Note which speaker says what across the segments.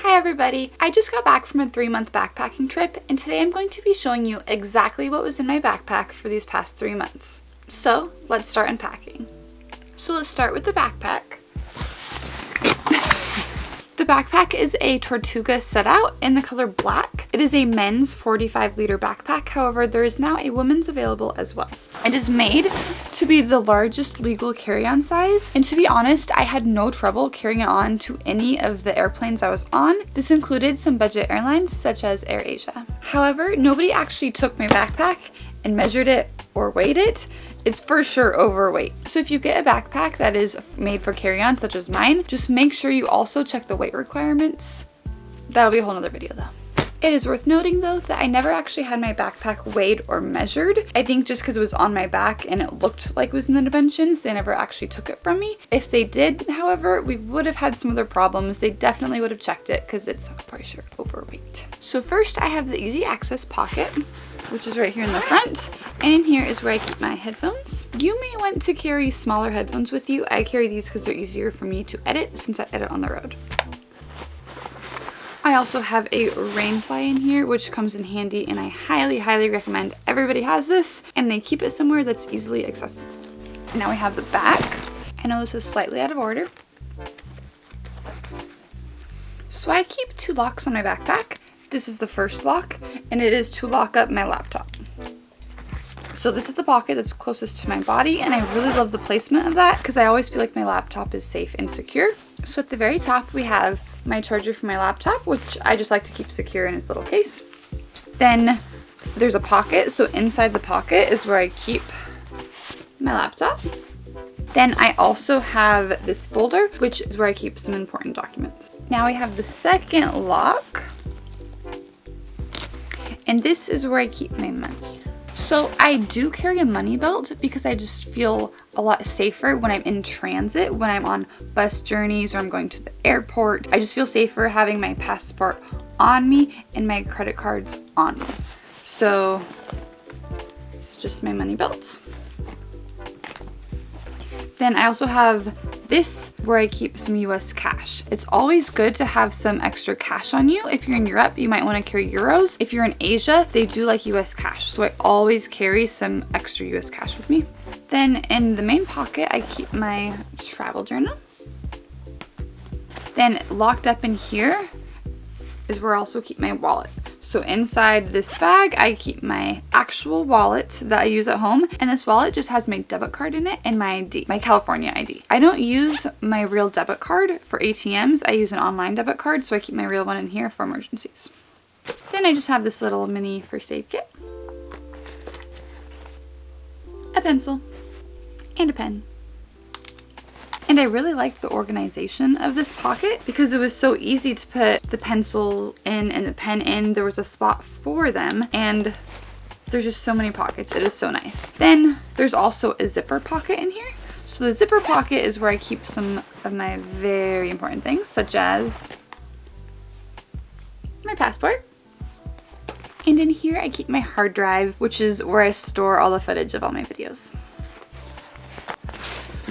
Speaker 1: Hi everybody! I just got back from a 3-month backpacking trip and today I'm going to be showing you exactly what was in my backpack for these past 3 months. So let's start unpacking. So let's start with the backpack. The backpack is a Tortuga set out in the color black. It is a men's 45-liter backpack, however there is now a women's available as well. It is made to be the largest legal carry-on size, and to be honest, I had no trouble carrying it on to any of the airplanes I was on. This included some budget airlines such as AirAsia. However, nobody actually took my backpack and measured it or weighed it. It's for sure overweight. So if you get a backpack that is made for carry-on such as mine, just make sure you also check the weight requirements. That'll be a whole nother video though. It is worth noting though that I never actually had my backpack weighed or measured. I think just because it was on my back and it looked like it was in the dimensions, they never actually took it from me. If they did, however, we would have had some other problems. They definitely would have checked it because it's for sure overweight. So first I have the easy access pocket, which is right here in the front, and in here is where I keep my headphones. You may want to carry smaller headphones with you. I carry these because they're easier for me to edit since I edit on the road. I also have a rainfly in here, which comes in handy, and I highly recommend everybody has this and they keep it somewhere that's easily accessible. Now we have the back. I know this is slightly out of order. So I keep 2 locks on my backpack. This is the first lock, and it is to lock up my laptop. So this is the pocket that's closest to my body, and I really love the placement of that because I always feel like my laptop is safe and secure. So at the very top we have my charger for my laptop, which I just like to keep secure in its little case. Then there's a pocket, so inside the pocket is where I keep my laptop. Then I also have this folder, which is where I keep some important documents. Now we have the second lock, and this is where I keep my money. So I do carry a money belt because I just feel a lot safer when I'm in transit, when I'm on bus journeys or I'm going to the airport. I just feel safer having my passport on me and my credit cards on me. So it's just my money belt. Then I also have this where I keep some US cash. It's always good to have some extra cash on you. If you're in Europe, you might want to carry euros. If you're in Asia, they do like US cash. So I always carry some extra US cash with me. Then in the main pocket, I keep my travel journal. Then locked up in here is where I also keep my wallet. So inside this bag, I keep my actual wallet that I use at home. And this wallet just has my debit card in it and my ID, my California ID. I don't use my real debit card for ATMs. I use an online debit card, so I keep my real one in here for emergencies. Then I just have this little mini first aid kit, a pencil, and a pen. And I really like the organization of this pocket because it was so easy to put the pencil in and the pen in. There was a spot for them and there's just so many pockets. It is so nice. Then there's also a zipper pocket in here. So the zipper pocket is where I keep some of my very important things, such as my passport. And in here I keep my hard drive, which is where I store all the footage of all my videos.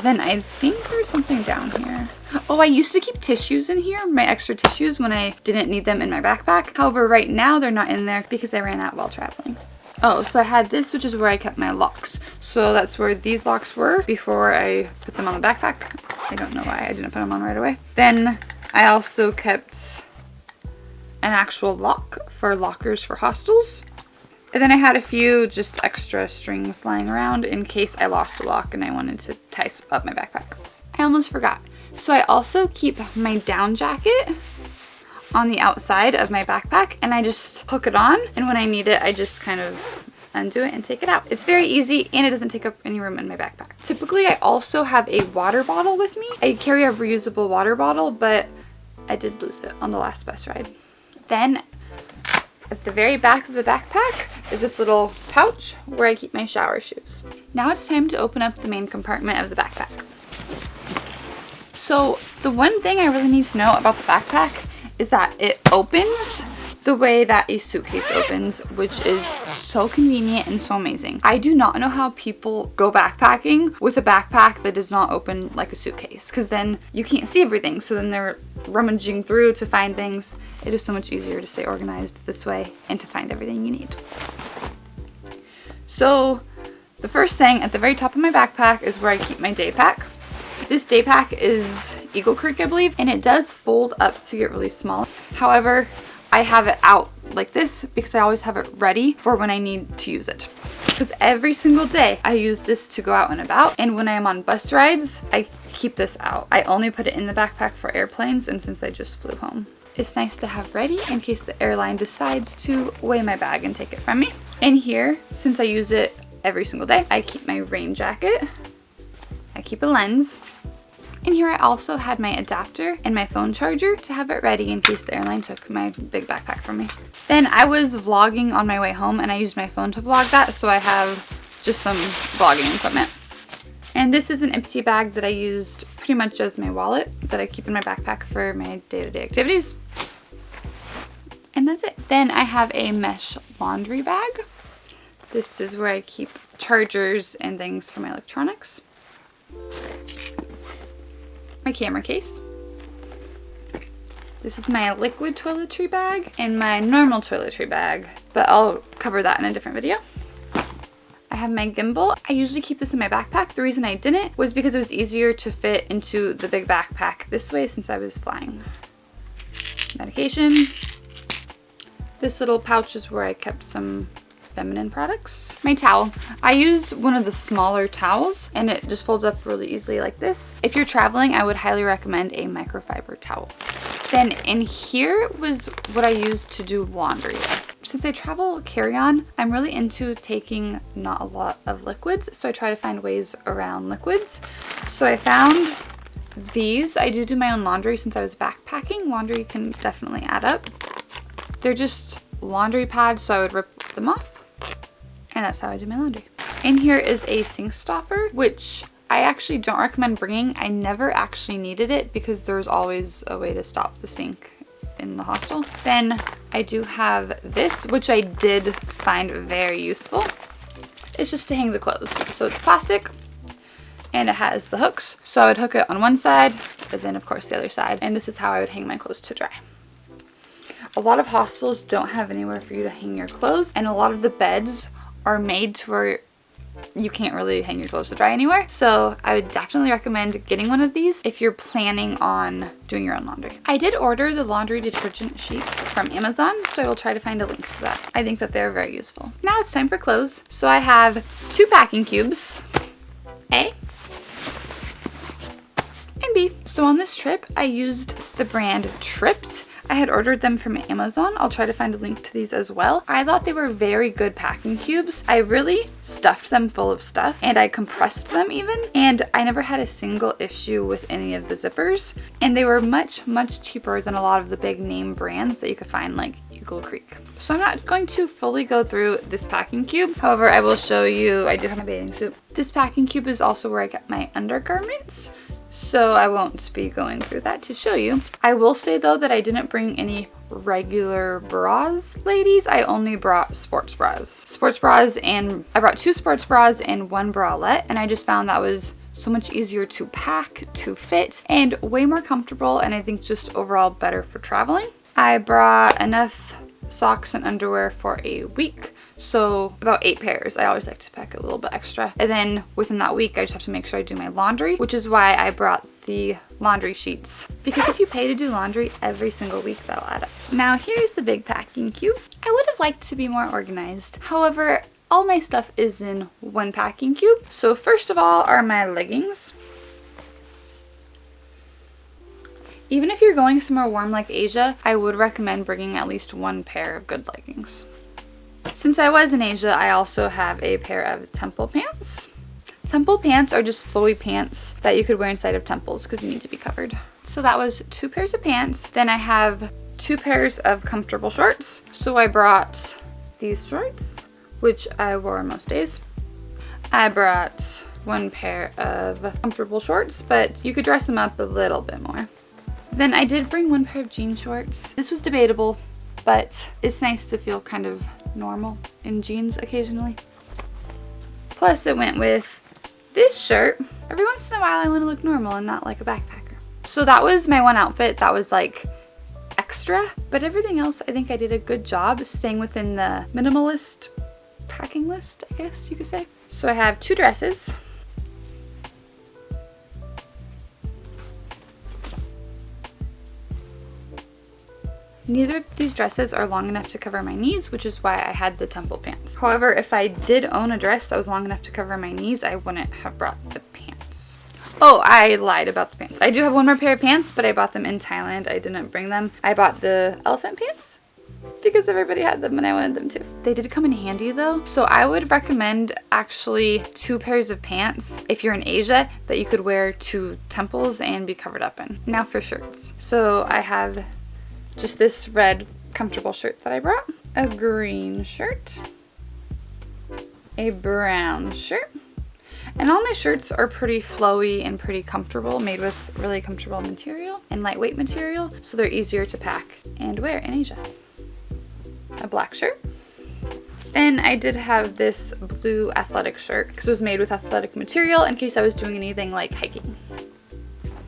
Speaker 1: Then I think there's something down here. Oh, I used to keep tissues in here, my extra tissues, when I didn't need them in my backpack. However, right now they're not in there because I ran out while traveling. Oh, so I had this, which is where I kept my locks. So that's where these locks were before I put them on the backpack. I don't know why I didn't put them on right away. Then I also kept an actual lock for lockers for hostels. And then I had a few just extra strings lying around in case I lost a lock and I wanted to tie up my backpack. I almost forgot. So I also keep my down jacket on the outside of my backpack and I just hook it on, and when I need it I just kind of undo it and take it out. It's very easy and it doesn't take up any room in my backpack. Typically I also have a water bottle with me. I carry a reusable water bottle, but I did lose it on the last bus ride. Then at the very back of the backpack is this little pouch where I keep my shower shoes. Now it's time to open up the main compartment of the backpack. So the one thing I really need to know about the backpack is that it opens the way that a suitcase opens, which is so convenient and so amazing. I do not know how people go backpacking with a backpack that does not open like a suitcase, because then you can't see everything. So then they're rummaging through to find things. It is so much easier to stay organized this way and to find everything you need. So the first thing at the very top of my backpack is where I keep my Daypack. This Daypack is Eagle Creek, I believe, and it does fold up to get really small. However, I have it out like this because I always have it ready for when I need to use it. Because every single day I use this to go out and about, and when I am on bus rides, I keep this out. I only put it in the backpack for airplanes and since I just flew home. It's nice to have ready in case the airline decides to weigh my bag and take it from me. In here, since I use it every single day, I keep my rain jacket. I keep a lens. In here I also had my adapter and my phone charger to have it ready in case the airline took my big backpack from me. Then I was vlogging on my way home and I used my phone to vlog that, so I have just some vlogging equipment. And this is an Ipsy bag that I used pretty much as my wallet that I keep in my backpack for my day-to-day activities. And that's it. Then I have a mesh laundry bag. This is where I keep chargers and things for my electronics. My camera case. This is my liquid toiletry bag and my normal toiletry bag, but I'll cover that in a different video. I have my gimbal. I usually keep this in my backpack. The reason I didn't was because it was easier to fit into the big backpack this way since I was flying. Medication. This little pouch is where I kept some feminine products. My towel. I use one of the smaller towels and it just folds up really easily like this. If you're traveling, I would highly recommend a microfiber towel. Then in here was what I use to do laundry with. Since I travel carry-on, I'm really into taking not a lot of liquids, so I try to find ways around liquids. So I found these. I do my own laundry since I was backpacking. Laundry can definitely add up. They're just laundry pads, so I would rip them off. And that's how I do my laundry. In here is a sink stopper, which I actually don't recommend bringing. I never actually needed it because there's always a way to stop the sink in the hostel. Then I do have this, which I did find very useful. It's just to hang the clothes. So it's plastic and it has the hooks. So I would hook it on one side, but then of course the other side. And this is how I would hang my clothes to dry. A lot of hostels don't have anywhere for you to hang your clothes, and a lot of the beds are made to where you can't really hang your clothes to dry anywhere. So I would definitely recommend getting one of these if you're planning on doing your own laundry. I did order the laundry detergent sheets from Amazon, so I will try to find a link to that. I think that they're very useful. Now it's time for clothes. So I have 2 packing cubes, A and B. So on this trip, I used the brand Tripped. I had ordered them from Amazon. I'll try to find a link to these as well. I thought they were very good packing cubes. I really stuffed them full of stuff and I compressed them even, and I never had a single issue with any of the zippers. And they were much cheaper than a lot of the big name brands that you could find like Eagle Creek. So I'm not going to fully go through this packing cube. However, I will show you, I do have my bathing suit. This packing cube is also where I get my undergarments. So I won't be going through that to show you. I will say though that I didn't bring any regular bras, ladies. I only brought sports bras. Sports bras, and I brought 2 sports bras and 1 bralette, and I just found that was so much easier to pack, to fit, and way more comfortable, and I think just overall better for traveling. I brought enough socks and underwear for a week, so about 8 pairs. I always like to pack a little bit extra, and then within that week I just have to make sure I do my laundry, which is why I brought the laundry sheets, because if you pay to do laundry every single week, that'll add up. Now here's the big packing cube. I would have liked to be more organized, however all my stuff is in one packing cube. So first of all are my leggings. Even if you're going somewhere warm like Asia, I would recommend bringing at least 1 pair of good leggings. Since I was in Asia, I also have a pair of temple pants. Temple pants are just flowy pants that you could wear inside of temples because you need to be covered. So that was 2 pairs of pants. Then I have 2 pairs of comfortable shorts. So I brought these shorts, which I wore most days. I brought 1 pair of comfortable shorts, but you could dress them up a little bit more. Then I did bring 1 pair of jean shorts. This was debatable, but it's nice to feel kind of normal in jeans occasionally. Plus it went with this shirt. Every once in a while I want to look normal and not like a backpacker. So that was my one outfit that was like extra, but everything else I think I did a good job staying within the minimalist packing list, I guess you could say. So I have 2 dresses. Neither of these dresses are long enough to cover my knees, which is why I had the temple pants. However, if I did own a dress that was long enough to cover my knees, I wouldn't have brought the pants. Oh, I lied about the pants. I do have one more pair of pants, but I bought them in Thailand. I didn't bring them. I bought the elephant pants because everybody had them and I wanted them too. They did come in handy though. So I would recommend actually 2 pairs of pants if you're in Asia that you could wear to temples and be covered up in. Now for shirts. So I have just this red comfortable shirt that I brought, a green shirt, a brown shirt, and all my shirts are pretty flowy and pretty comfortable, made with really comfortable material and lightweight material, so they're easier to pack and wear in Asia. A black shirt. Then I did have this blue athletic shirt because it was made with athletic material in case I was doing anything like hiking.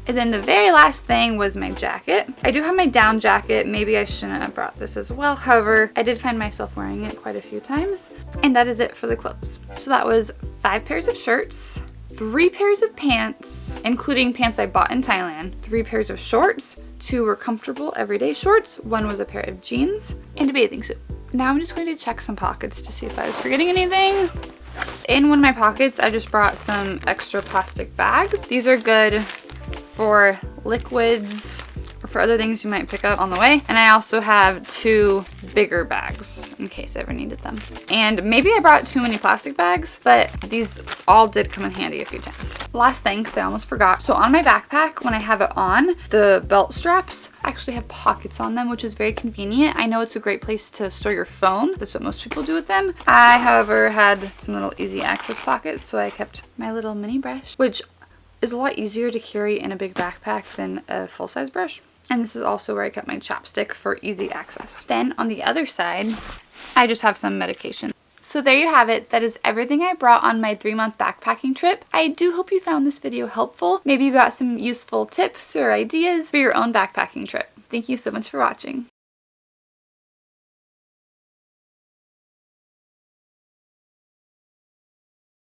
Speaker 1: And then the very last thing was my jacket. I do have my down jacket. Maybe I shouldn't have brought this as well. However, I did find myself wearing it quite a few times. And that is it for the clothes. So that was 5 pairs of shirts, 3 pairs of pants, including pants I bought in Thailand, 3 pairs of shorts, 2 were comfortable everyday shorts, 1 was a pair of jeans, and a bathing suit. Now I'm just going to check some pockets to see if I was forgetting anything. In one of my pockets, I just brought some extra plastic bags. These are good for liquids or for other things you might pick up on the way. And I also have 2 bigger bags in case I ever needed them. And maybe I brought too many plastic bags, but these all did come in handy a few times. Last thing, because I almost forgot. So on my backpack, when I have it on, the belt straps actually have pockets on them, which is very convenient. I know it's a great place to store your phone. That's what most people do with them. I, however, had some little easy access pockets, so I kept my little mini brush, which is a lot easier to carry in a big backpack than a full-size brush. And this is also where I kept my chapstick for easy access. Then on the other side, I just have some medication. So there you have it. That is everything I brought on my 3-month backpacking trip. I do hope you found this video helpful. Maybe you got some useful tips or ideas for your own backpacking trip. Thank you so much for watching.